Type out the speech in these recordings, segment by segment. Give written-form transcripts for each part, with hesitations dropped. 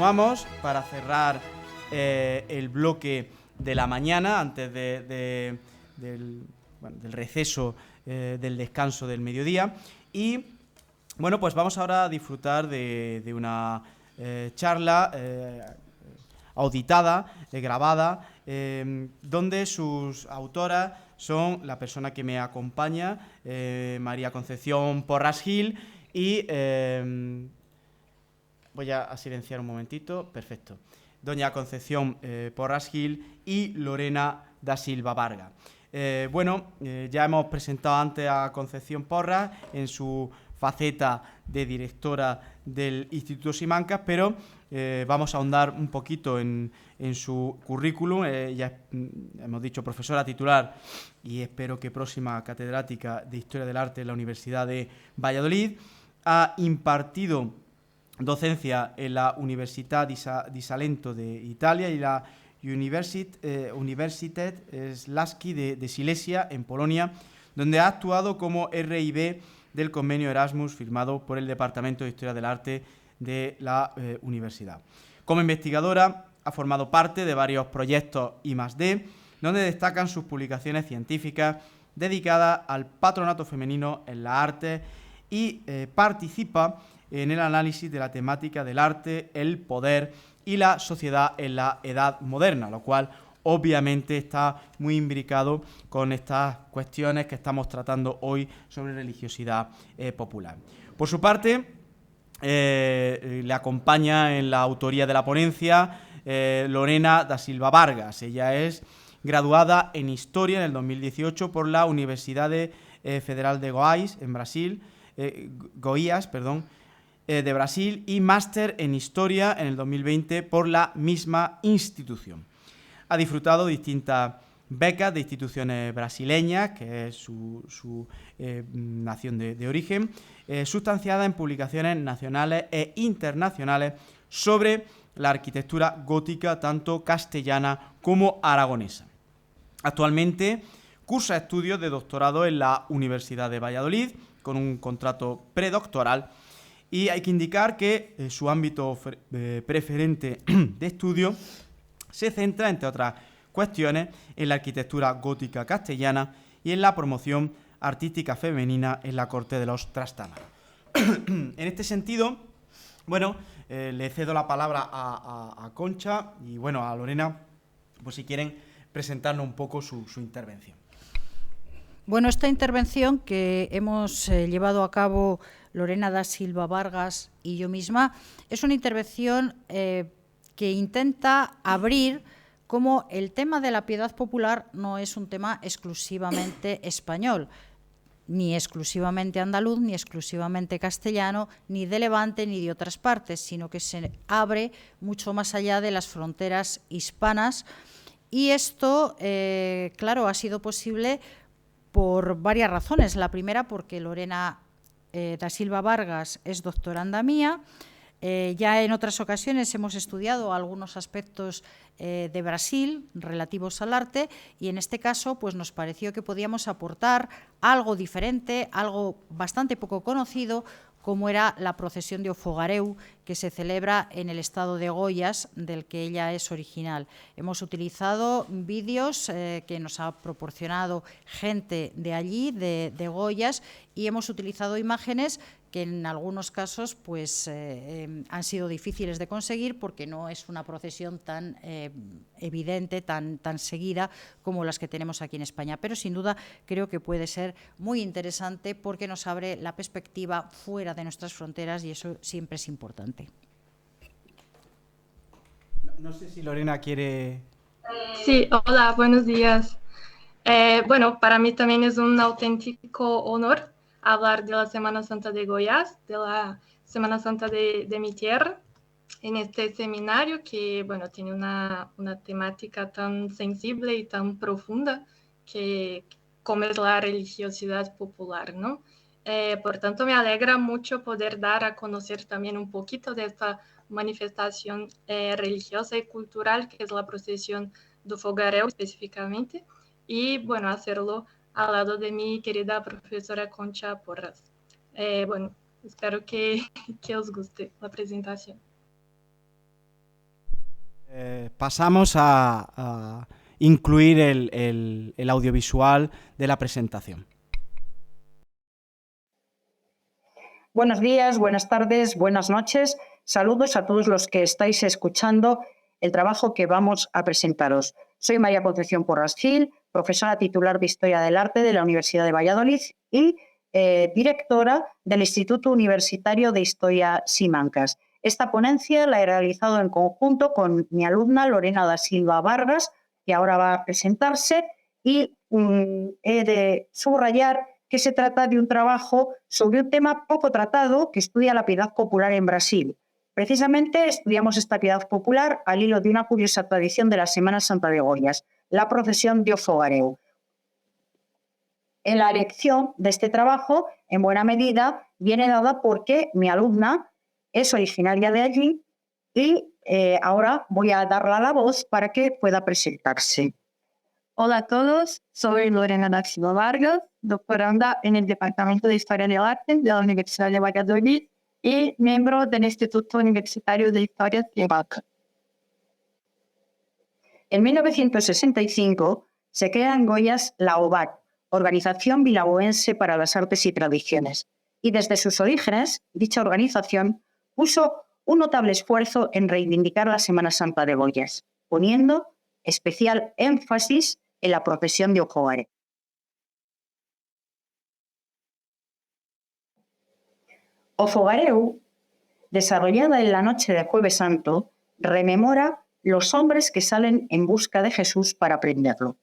continuamos para cerrar el bloque de la mañana antes del receso, del descanso del mediodía. Y bueno, pues vamos ahora a disfrutar de una charla auditada, grabada, donde sus autoras son la persona que me acompaña, María Concepción Porras Gil, y voy a silenciar un momentito, perfecto, doña Concepción Porras Gil y Lorena da Silva Vargas. Ya hemos presentado antes a Concepción Porras en su faceta de directora del Instituto Simancas, pero vamos a ahondar un poquito en su currículum. Ya hemos dicho profesora titular y espero que próxima catedrática de Historia del Arte en la Universidad de Valladolid. Ha impartido docencia en la Università di Salento de Italia y la Universitat Śląska de Silesia en Polonia, donde ha actuado como RIB del convenio Erasmus firmado por el Departamento de Historia del Arte de la universidad. Como investigadora ha formado parte de varios proyectos I+D, donde destacan sus publicaciones científicas dedicadas al patronato femenino en las artes y participa en el análisis de la temática del arte, el poder y la sociedad en la Edad Moderna, lo cual obviamente está muy imbricado con estas cuestiones que estamos tratando hoy sobre religiosidad popular. Por su parte, le acompaña en la autoría de la ponencia Lorena da Silva Vargas. Ella es graduada en Historia en el 2018 por la Universidad Federal de Goiás, en Brasil, de Brasil, y máster en Historia en el 2020 por la misma institución. Ha disfrutado de distintas becas de instituciones brasileñas, que es su nación de origen, sustanciada en publicaciones nacionales e internacionales sobre la arquitectura gótica, tanto castellana como aragonesa. Actualmente cursa estudios de doctorado en la Universidad de Valladolid, con un contrato predoctoral, y hay que indicar que su ámbito preferente de estudio se centra, entre otras cuestiones, en la arquitectura gótica castellana y en la promoción artística femenina en la corte de los Trastámaros. En este sentido, le cedo la palabra a Concha y a Lorena, pues si quieren presentarnos un poco su intervención. Bueno, esta intervención que hemos llevado a cabo Lorena da Silva Vargas y yo misma es una intervención que intenta abrir cómo el tema de la piedad popular no es un tema exclusivamente español, ni exclusivamente andaluz, ni exclusivamente castellano, ni de Levante, ni de otras partes, sino que se abre mucho más allá de las fronteras hispanas. Y esto, claro, ha sido posible por varias razones. La primera, porque Lorena da Silva Vargas es doctoranda mía. Ya en otras ocasiones hemos estudiado algunos aspectos de Brasil relativos al arte, y en este caso pues nos pareció que podíamos aportar algo diferente, algo bastante poco conocido, como era la procesión de O Fogareu, que se celebra en el estado de Goiás, del que ella es original. Hemos utilizado vídeos que nos ha proporcionado gente de allí, de Goiás, y hemos utilizado imágenes que en algunos casos pues, han sido difíciles de conseguir porque no es una procesión tan evidente, tan seguida como las que tenemos aquí en España. Pero sin duda creo que puede ser muy interesante porque nos abre la perspectiva fuera de nuestras fronteras y eso siempre es importante. No sé si Lorena quiere... Sí, hola, buenos días. Para mí también es un auténtico honor hablar de la Semana Santa de Goiás, de la Semana Santa de mi tierra, en este seminario que, tiene una temática tan sensible y tan profunda como es la religiosidad popular, ¿no? Por tanto, me alegra mucho poder dar a conocer también un poquito de esta manifestación religiosa y cultural que es la procesión do Fogareu específicamente, y hacerlo al lado de mi querida profesora Concha Porras. Espero que os guste la presentación. Pasamos a incluir el audiovisual de la presentación. Buenos días, buenas tardes, buenas noches. Saludos a todos los que estáis escuchando el trabajo que vamos a presentaros. Soy María Concepción Porras Gil, profesora titular de Historia del Arte de la Universidad de Valladolid y directora del Instituto Universitario de Historia Simancas. Esta ponencia la he realizado en conjunto con mi alumna Lorena da Silva Vargas, que ahora va a presentarse, y he de subrayar que se trata de un trabajo sobre un tema poco tratado que estudia la piedad popular en Brasil. Precisamente estudiamos esta piedad popular al hilo de una curiosa tradición de la Semana Santa de Goiás, la procesión de O Fogaréu. En la elección de este trabajo, en buena medida, viene dada porque mi alumna es originaria de allí y ahora voy a darle la voz para que pueda presentarse. Hola a todos, soy Lorena da Silva Vargas, doctoranda en el Departamento de Historia del Arte de la Universidad de Valladolid y miembro del Instituto Universitario de Historia Simancas. En 1965 se crea en Goiás la OBAT, Organización Bilbaoense para las Artes y Tradiciones, y desde sus orígenes, dicha organización puso un notable esfuerzo en reivindicar la Semana Santa de Goiás, poniendo especial énfasis en la procesión de O Fogaréu. O Fogaréu, desarrollada en la noche de Jueves Santo, rememora los hombres que salen en busca de Jesús para prenderlo.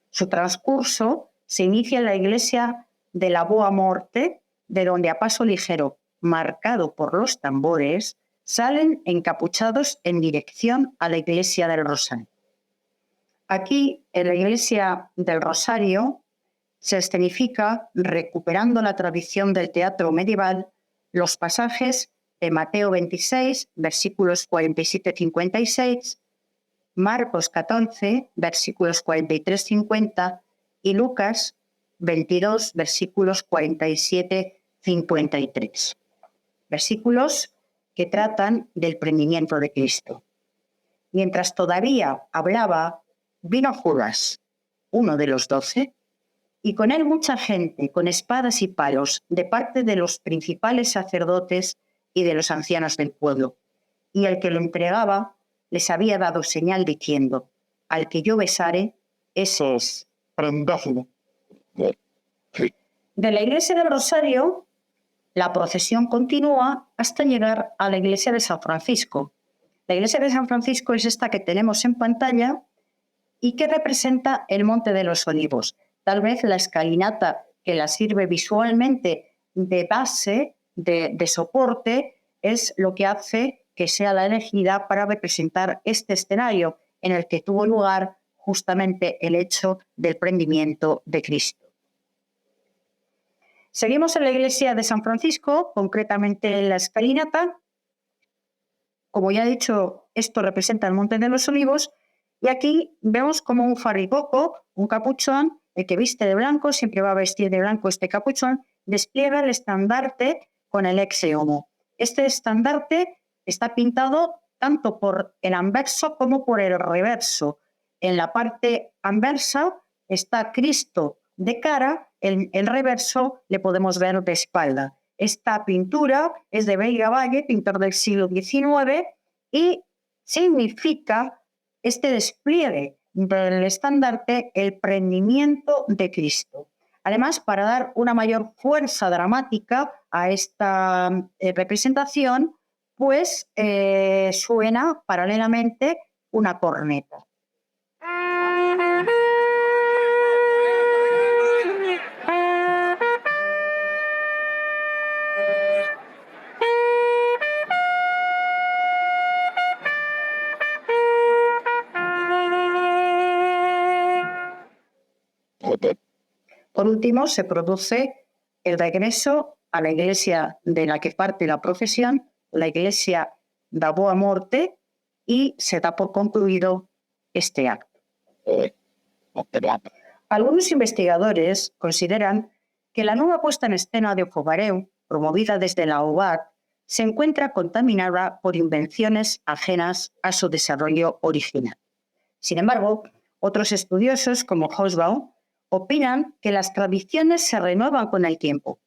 Su transcurso se inicia en la iglesia de la Boa Morte, de donde a paso ligero, marcado por los tambores, salen encapuchados en dirección a la iglesia del Rosario. Aquí, en la iglesia del Rosario, se escenifica, recuperando la tradición del teatro medieval, los pasajes de Mateo 26, versículos 47-56, Marcos 14, versículos 43-50 y Lucas 22, versículos 47-53. Versículos que tratan del prendimiento de Cristo. Mientras todavía hablaba, vino Judas, uno de los 12, y con él mucha gente, con espadas y palos, de parte de los principales sacerdotes y de los ancianos del pueblo. Y el que lo entregaba les había dado señal diciendo: al que yo besare, ese es, prendedlo. De la iglesia del Rosario, la procesión continúa hasta llegar a la iglesia de San Francisco. La iglesia de San Francisco es esta que tenemos en pantalla y que representa el Monte de los Olivos. Tal vez la escalinata que la sirve visualmente de base, de soporte, es lo que hace que sea la elegida para representar este escenario en el que tuvo lugar justamente el hecho del prendimiento de Cristo. Seguimos en la iglesia de San Francisco, concretamente en la escalinata. Como ya he dicho, esto representa el Monte de los Olivos, y aquí vemos como un farricoco, un capuchón, el que viste de blanco, siempre va a vestir de blanco este capuchón, despliega el estandarte con el exe homo. Este estandarte está pintado tanto por el anverso como por el reverso. En la parte anversa está Cristo de cara, en el reverso le podemos ver de espalda. Esta pintura es de Veiga Valle, pintor del siglo XIX, y significa este despliegue del estandarte, el prendimiento de Cristo. Además, para dar una mayor fuerza dramática a esta representación, pues suena paralelamente una corneta. Por último, se produce el regreso a la iglesia de la que parte la procesión, la iglesia da Boa Morte, y se da por concluido este acto. Algunos investigadores consideran que la nueva puesta en escena de O Fogaréu, promovida desde la OBAT, se encuentra contaminada por invenciones ajenas a su desarrollo original. Sin embargo, otros estudiosos, como Hobsbawm, opinan que las tradiciones se renuevan con el tiempo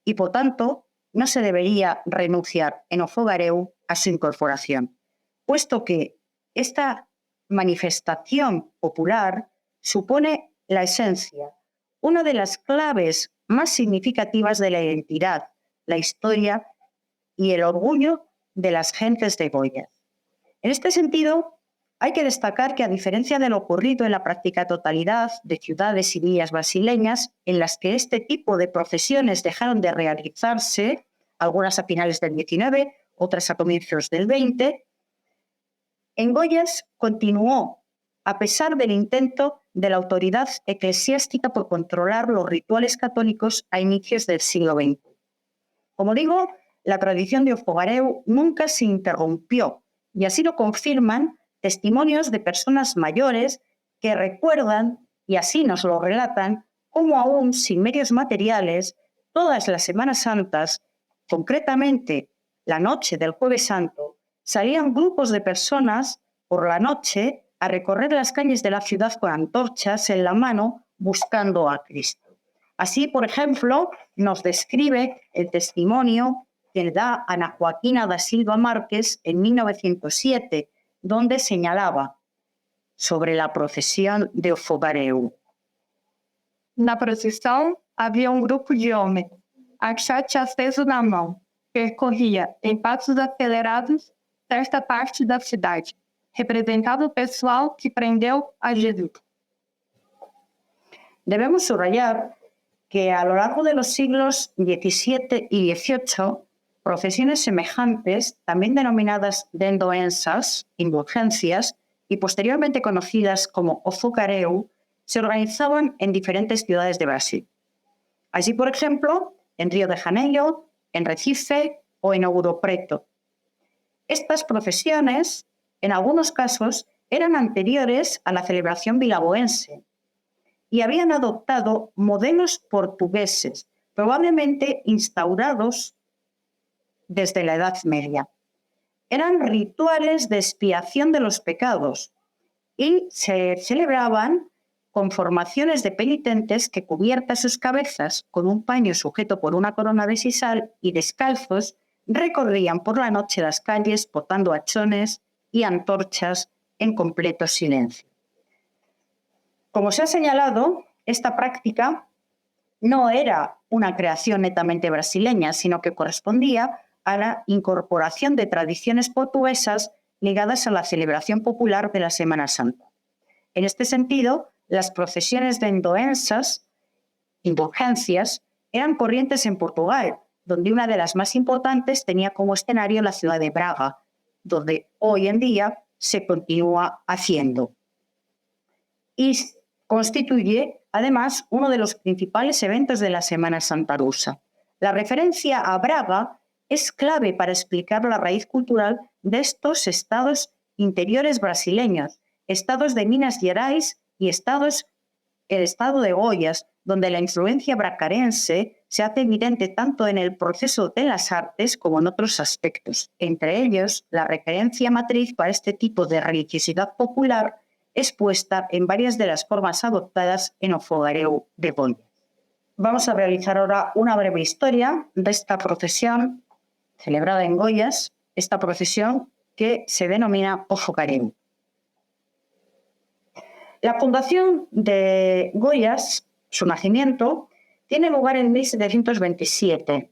y, por tanto, no se debería renunciar en O Fogareu a su incorporación, puesto que esta manifestación popular supone la esencia, una de las claves más significativas de la identidad, la historia y el orgullo de las gentes de Goya. En este sentido, hay que destacar que, a diferencia de lo ocurrido en la práctica totalidad de ciudades y villas brasileñas, en las que este tipo de procesiones dejaron de realizarse, algunas a finales del XIX, otras a comienzos del XX, en Goiás continuó, a pesar del intento de la autoridad eclesiástica por controlar los rituales católicos a inicios del siglo XX. Como digo, la tradición de O Fogareu nunca se interrumpió, y así lo confirman testimonios de personas mayores que recuerdan, y así nos lo relatan, cómo aún sin medios materiales, todas las Semanas Santas, concretamente la noche del Jueves Santo, salían grupos de personas por la noche a recorrer las calles de la ciudad con antorchas en la mano buscando a Cristo. Así, por ejemplo, nos describe el testimonio que da Ana Joaquina da Silva Márquez en 1907, donde señalaba sobre la procesión de O Fogareu. Na procissão havia grupo de homens, achate aceso na mão, percorria em passos acelerados certa parte da cidade, representava o pessoal que prendeu a Jesus. Debemos subrayar que a lo largo de los siglos XVII y XVIII, procesiones semejantes, también denominadas dendoensas, indulgencias, y posteriormente conocidas como O Fogareu, se organizaban en diferentes ciudades de Brasil. Así, por ejemplo, en Río de Janeiro, en Recife o en Ouro Preto. Estas procesiones, en algunos casos, eran anteriores a la celebración vilaboense y habían adoptado modelos portugueses, probablemente instaurados desde la Edad Media. Eran rituales de expiación de los pecados y se celebraban con formaciones de penitentes que, cubiertas sus cabezas con un paño sujeto por una corona de sisal y descalzos, recorrían por la noche las calles portando hachones y antorchas en completo silencio. Como se ha señalado, esta práctica no era una creación netamente brasileña, sino que correspondía a la incorporación de tradiciones portuguesas ligadas a la celebración popular de la Semana Santa. En este sentido, las procesiones de endoensas, indulgencias, eran corrientes en Portugal, donde una de las más importantes tenía como escenario la ciudad de Braga, donde hoy en día se continúa haciendo. Y constituye, además, uno de los principales eventos de la Semana Santa rusa. La referencia a Braga es clave para explicar la raíz cultural de estos estados interiores brasileños, estados de Minas Gerais y el estado de Goiás, donde la influencia bracarense se hace evidente tanto en el proceso de las artes como en otros aspectos. Entre ellos, la referencia matriz para este tipo de religiosidad popular es puesta en varias de las formas adoptadas en O Fogareu de Goiás. Vamos a realizar ahora una breve historia de esta procesión celebrada en Goiás, esta procesión que se denomina O Fogareu. La fundación de Goiás, su nacimiento, tiene lugar en 1727,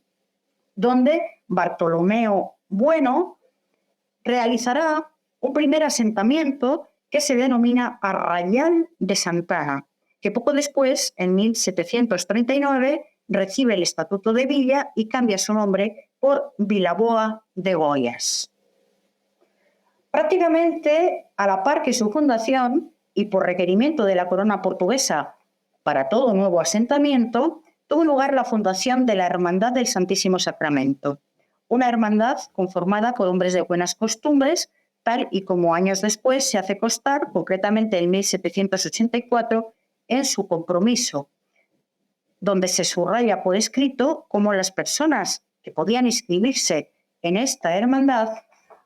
donde Bartolomeo Bueno realizará un primer asentamiento que se denomina Arraial de Santana, que poco después, en 1739, recibe el Estatuto de Villa y cambia su nombre por Vilaboa de Goiás. Prácticamente a la par que su fundación, y por requerimiento de la corona portuguesa para todo nuevo asentamiento, tuvo lugar la fundación de la Hermandad del Santísimo Sacramento, una hermandad conformada por hombres de buenas costumbres, tal y como años después se hace constar, concretamente en 1784, en su compromiso, donde se subraya por escrito cómo las personas que podían inscribirse en esta hermandad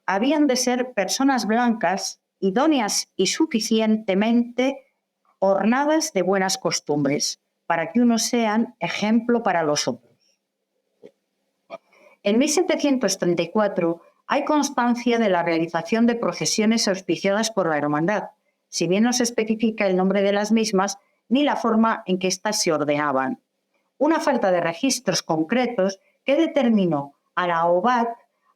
habían de ser personas blancas, idóneas y suficientemente ornadas de buenas costumbres, para que unos sean ejemplo para los otros. En 1734 hay constancia de la realización de procesiones auspiciadas por la hermandad, si bien no se especifica el nombre de las mismas ni la forma en que éstas se ordenaban. Una falta de registros concretos que determinó a la OBAT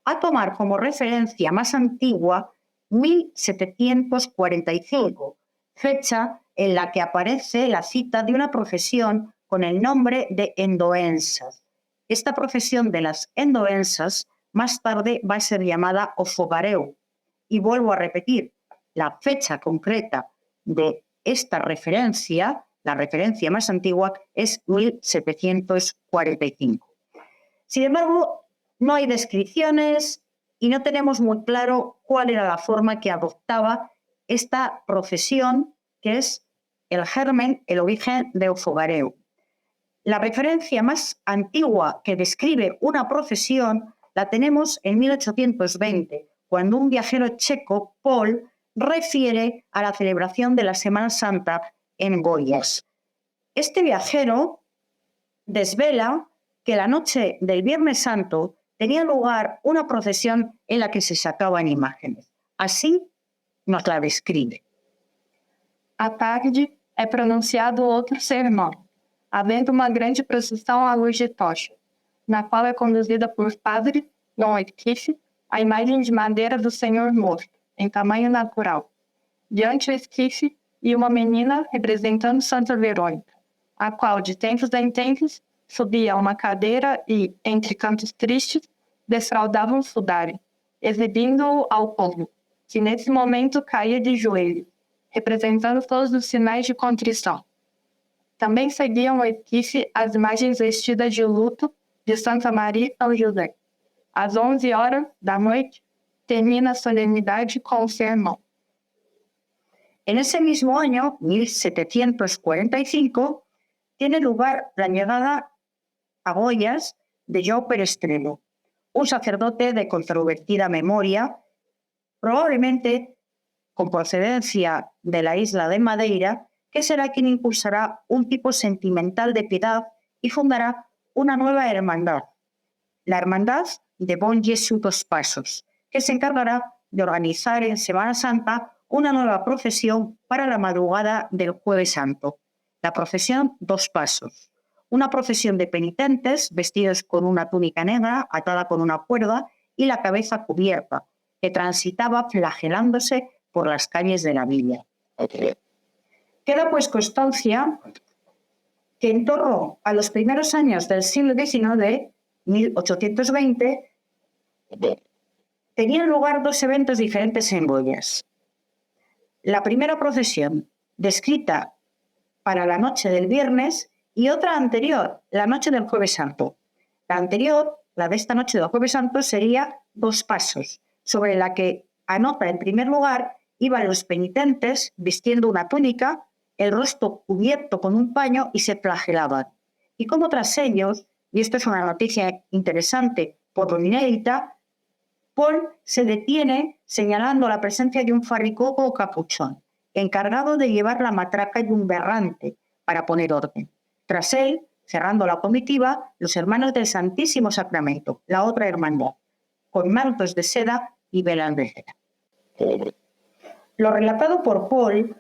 a tomar como referencia más antigua 1745, fecha en la que aparece la cita de una procesión con el nombre de endoensas. Esta procesión de las endoensas más tarde va a ser llamada o fogareu. Y vuelvo a repetir, la fecha concreta de esta referencia, la referencia más antigua, es 1745. Sin embargo, no hay descripciones y no tenemos muy claro cuál era la forma que adoptaba esta procesión, que es el germen, el origen de Ofogareu. La referencia más antigua que describe una procesión la tenemos en 1820, cuando un viajero checo, Paul, refiere a la celebración de la Semana Santa en Goiás. Este viajero desvela que la noche del Viernes Santo tenía lugar una procesión en la que se sacaban imágenes. Así nos la describe. À tarde, é pronunciado outro sermão, havendo uma grande procissão à luz de tocha, na qual é conduzida por padre Dom Esquife a imagem de madeira do Senhor morto, em tamanho natural. Diante o esquife e uma menina representando Santa Verônica, a qual, de tempos em tempos, subia a uma cadeira e, entre cantos tristes, desfraldava um sudário, exibindo-o ao povo, que nesse momento caía de joelhos, representando todos os sinais de contrição. Também seguiam o esquife as imagens vestidas de luto de Santa Maria e São José. Às 11 horas da noite, termina a solenidade com o sermão. En ese mismo año, 1745, tiene lugar la llegada a Goiás de João Perestrelo, un sacerdote de controvertida memoria, probablemente con procedencia de la isla de Madeira, que será quien impulsará un tipo sentimental de piedad y fundará una nueva hermandad, la Hermandad de Bom Jesus dos Passos, que se encargará de organizar en Semana Santa una nueva procesión para la madrugada del Jueves Santo, la procesión Dos Pasos, una procesión de penitentes vestidos con una túnica negra atada con una cuerda y la cabeza cubierta, que transitaba flagelándose por las calles de la villa. Queda pues constancia que en torno a los primeros años del siglo XIX, 1820, tenían lugar dos eventos diferentes en Goiás. La primera procesión, descrita para la noche del viernes, y otra anterior, la noche del Jueves Santo. La anterior, la de esta noche del Jueves Santo, sería Dos Pasos, sobre la que anota en primer lugar iban los penitentes vistiendo una túnica, el rostro cubierto con un paño y se flagelaban. Y como tras ellos, y esto es una noticia interesante por lo inédita, Paul se detiene señalando la presencia de un farricoco o capuchón, encargado de llevar la matraca y un berrante para poner orden. Tras él, cerrando la comitiva, los hermanos del Santísimo Sacramento, la otra hermandad, con mantos de seda y velas de cera. Lo relatado por Paul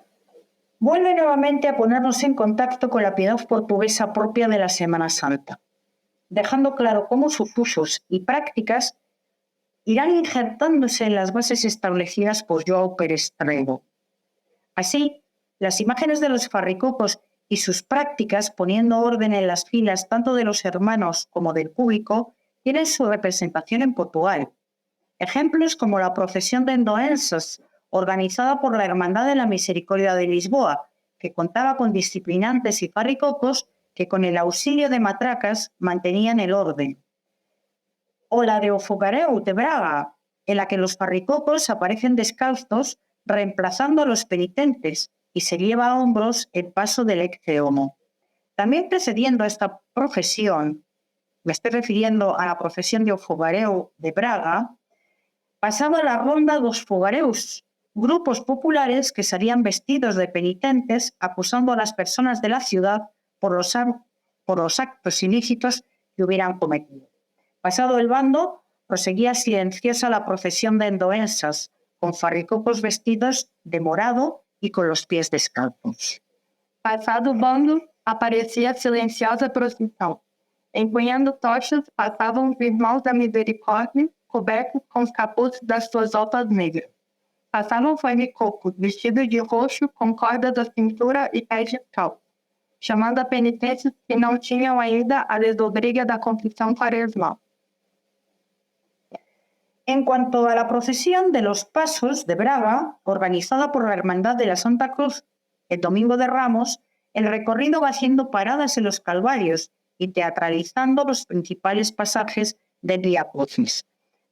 vuelve nuevamente a ponernos en contacto con la piedad portuguesa propia de la Semana Santa, dejando claro cómo sus usos y prácticas irán injertándose en las bases establecidas por João Perestrelo. Así, las imágenes de los farricocos y sus prácticas, poniendo orden en las filas tanto de los hermanos como del público, tienen su representación en Portugal. Ejemplos como la procesión de endoensas, organizada por la Hermandad de la Misericordia de Lisboa, que contaba con disciplinantes y farricocos que con el auxilio de matracas mantenían el orden. O la de Ofogareu de Braga, en la que los farricocos aparecen descalzos reemplazando a los penitentes y se lleva a hombros el paso del ex homo. También precediendo a esta procesión, me estoy refiriendo a la procesión de O Fogareu de Braga, pasaba la ronda dos fogareus, grupos populares que salían vestidos de penitentes acusando a las personas de la ciudad por los actos ilícitos que hubieran cometido. Pasado el bando, proseguía silenciosa la procesión de endoensas, con farricocos vestidos de morado y con los pies descalzos. Passado o bando, aparecia a silenciosa procissão. Empunhando tochas, passavam os irmãos da misericórdia, cobertos com os capuzes das suas roupas negras. Passavam farricocos, vestidos de roxo, com cordas da cintura e pés descalços, chamando a penitentes que não tinham ainda a desobriga da confissão quaresmal. En cuanto a la procesión de los Pasos de Braga, organizada por la Hermandad de la Santa Cruz el Domingo de Ramos, el recorrido va haciendo paradas en los Calvarios y teatralizando los principales pasajes del Vía Crucis.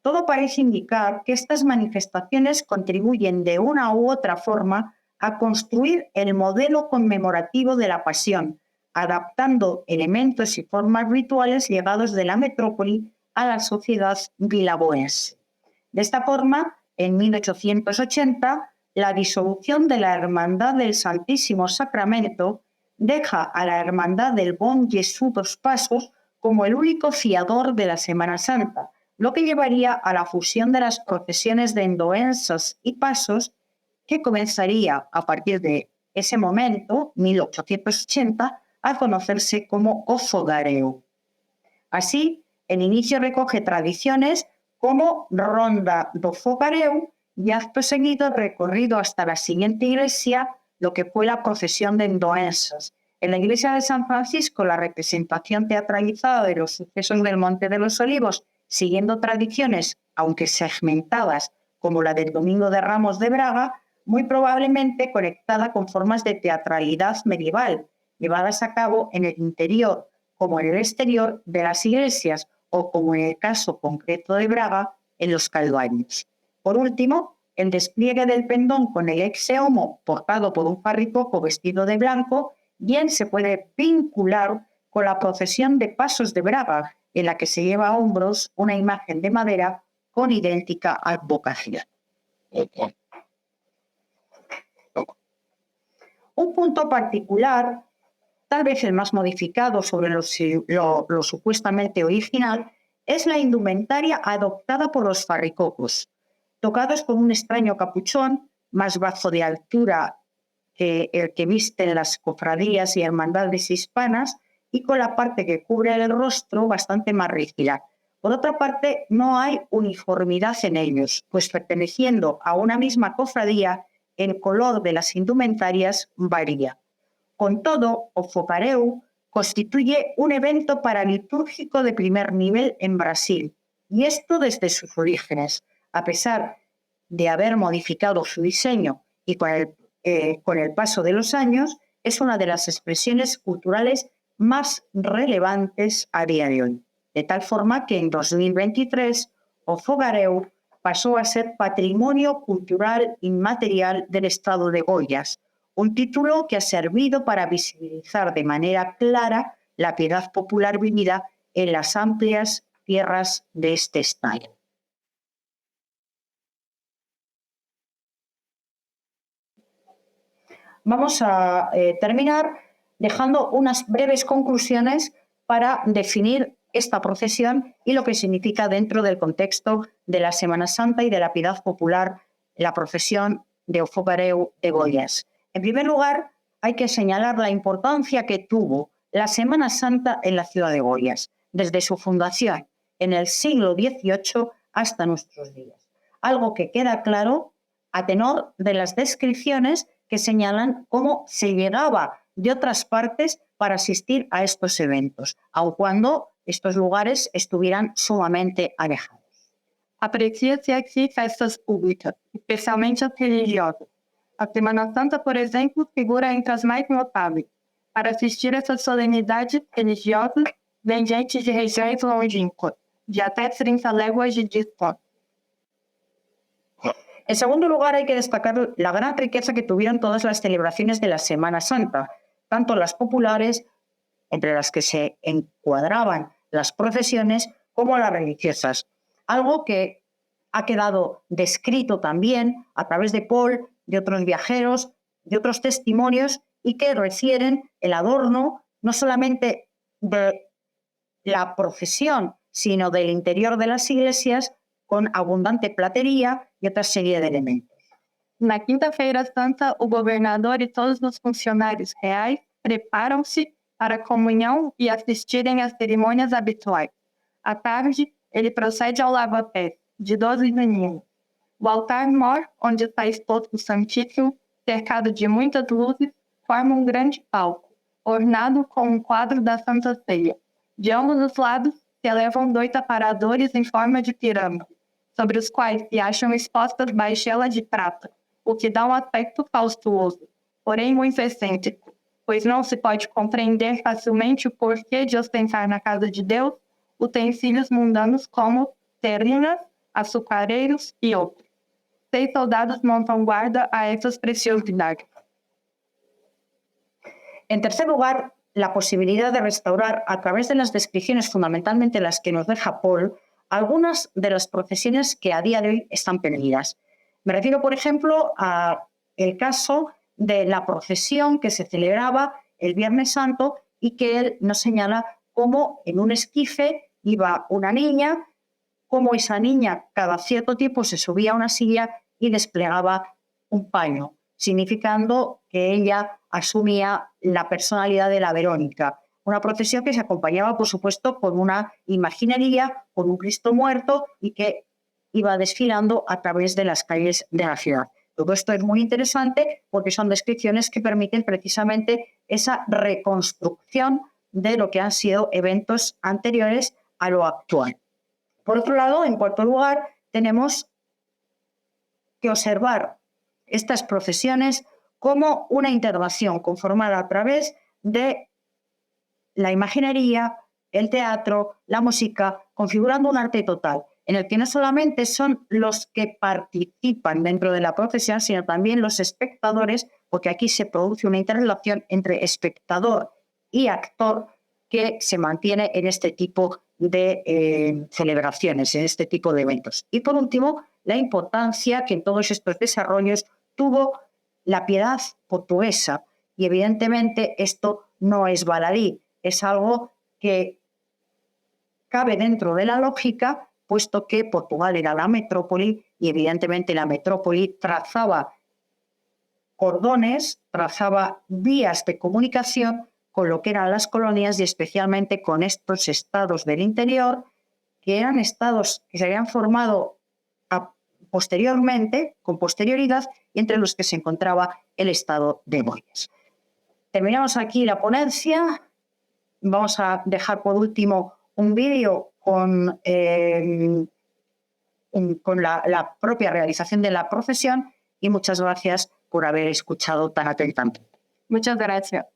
Todo parece indicar que estas manifestaciones contribuyen de una u otra forma a construir el modelo conmemorativo de la Pasión, adaptando elementos y formas rituales llegados de la metrópoli a la sociedad vilaboense. De esta forma, en 1880, la disolución de la Hermandad del Santísimo Sacramento deja a la Hermandad del Bon Jesús dos Pasos como el único fiador de la Semana Santa, lo que llevaría a la fusión de las procesiones de endoensas y pasos, que comenzaría a partir de ese momento, 1880, a conocerse como O Fogareu. Así, el inicio recoge tradiciones como Ronda do Fogareu y acto seguido recorrido hasta la siguiente iglesia, lo que fue la procesión de endoensas. En la iglesia de San Francisco, la representación teatralizada de los sucesos del Monte de los Olivos, siguiendo tradiciones, aunque segmentadas, como la del Domingo de Ramos de Braga, muy probablemente conectada con formas de teatralidad medieval, llevadas a cabo en el interior como en el exterior de las iglesias, o como en el caso concreto de Braga, en los Calvarios. Por último, el despliegue del pendón con el ex-homo portado por un farricoco vestido de blanco bien se puede vincular con la procesión de Pasos de Braga, en la que se lleva a hombros una imagen de madera con idéntica advocación. Un punto particular, tal vez el más modificado sobre lo supuestamente original, es la indumentaria adoptada por los farricocos, tocados con un extraño capuchón más bajo de altura que el que visten las cofradías y hermandades hispanas y con la parte que cubre el rostro bastante más rígida. Por otra parte, no hay uniformidad en ellos, pues perteneciendo a una misma cofradía, el color de las indumentarias varía. Con todo, O Fogareu constituye un evento paralitúrgico de primer nivel en Brasil, y esto desde sus orígenes, a pesar de haber modificado su diseño y con el paso de los años, es una de las expresiones culturales más relevantes a día de hoy. De tal forma que en 2023 O Fogareu pasó a ser Patrimonio Cultural Inmaterial del Estado de Goiás, un título que ha servido para visibilizar de manera clara la piedad popular vivida en las amplias tierras de este estado. Vamos a terminar dejando unas breves conclusiones para definir esta procesión y lo que significa dentro del contexto de la Semana Santa y de la piedad popular, la procesión de O Fogareu de Goiás. En primer lugar, hay que señalar la importancia que tuvo la Semana Santa en la ciudad de Goiás, desde su fundación en el siglo XVIII hasta nuestros días. Algo que queda claro a tenor de las descripciones que señalan cómo se llegaba de otras partes para asistir a estos eventos, aun cuando estos lugares estuvieran sumamente alejados. Aprecia-se aqui festas públicas, especialmente as religiosas. A Semana Santa, por exemplo, figura entre as mais notáveis. Para assistir a essas solenidades religiosas, vem gente de regiões longínquas, de até 30 léguas de distância. En segundo lugar, hay que destacar la gran riqueza que tuvieron todas las celebraciones de la Semana Santa, tanto las populares, entre las que se encuadraban las procesiones como las religiosas. Algo que ha quedado descrito también a través de Paul, de otros viajeros, de otros testimonios, y que refieren el adorno no solamente de la procesión, sino del interior de las iglesias, con abundante platería y otra serie de elementos. Na Quinta-feira Santa, o governador e todos os funcionários reais preparam-se para a comunhão e assistirem às cerimônias habituais. À tarde, ele procede ao lava-pés de 12 meninos. O altar-mor, onde está exposto o Santíssimo, cercado de muitas luzes, forma um grande palco, ornado com um quadro da Santa Ceia. De ambos os lados se elevam 2 aparadores em forma de pirâmide, sobre os quais se acham expostas baixelas de prata, o que dá um aspecto faustuoso, porém muito excêntrico, pois não se pode compreender facilmente o porquê de ostentar na casa de Deus utensílios mundanos como terrinas, açucareiros e outros. 6 soldados montam guarda a essas preciosidades. En tercer lugar, la posibilidad de restaurar, a través de las descripciones fundamentalmente las que nos deja Paul, algunas de las procesiones que a día de hoy están perdidas. Me refiero, por ejemplo, al caso de la procesión que se celebraba el Viernes Santo y que él nos señala cómo en un esquife iba una niña, cómo esa niña cada cierto tiempo se subía a una silla y desplegaba un paño, significando que ella asumía la personalidad de la Verónica. Una procesión que se acompañaba, por supuesto, con una imaginería, con un Cristo muerto y que iba desfilando a través de las calles de la ciudad. Todo esto es muy interesante porque son descripciones que permiten precisamente esa reconstrucción de lo que han sido eventos anteriores a lo actual. Por otro lado, en cuarto lugar, tenemos que observar estas procesiones como una integración conformada a través de la imaginería, el teatro, la música, configurando un arte total, en el que no solamente son los que participan dentro de la procesión, sino también los espectadores, porque aquí se produce una interrelación entre espectador y actor que se mantiene en este tipo de celebraciones, en este tipo de eventos. Y por último, la importancia que en todos estos desarrollos tuvo la piedad portuguesa. Y evidentemente esto no es baladí, es algo que cabe dentro de la lógica, puesto que Portugal era la metrópoli y evidentemente la metrópoli trazaba cordones, trazaba vías de comunicación con lo que eran las colonias y especialmente con estos estados del interior, que eran estados que se habían formado posteriormente, con posterioridad, y entre los que se encontraba el estado de Boyes. Terminamos aquí la ponencia. Vamos a dejar por último un vídeo con la propia realización de la procesión y muchas gracias por haber escuchado tan atentamente. Muchas gracias.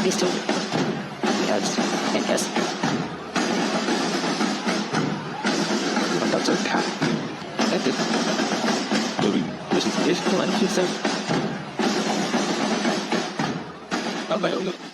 Listo. Yes. And yes. That's okay. That's it. This is one, 2, 3. Okay.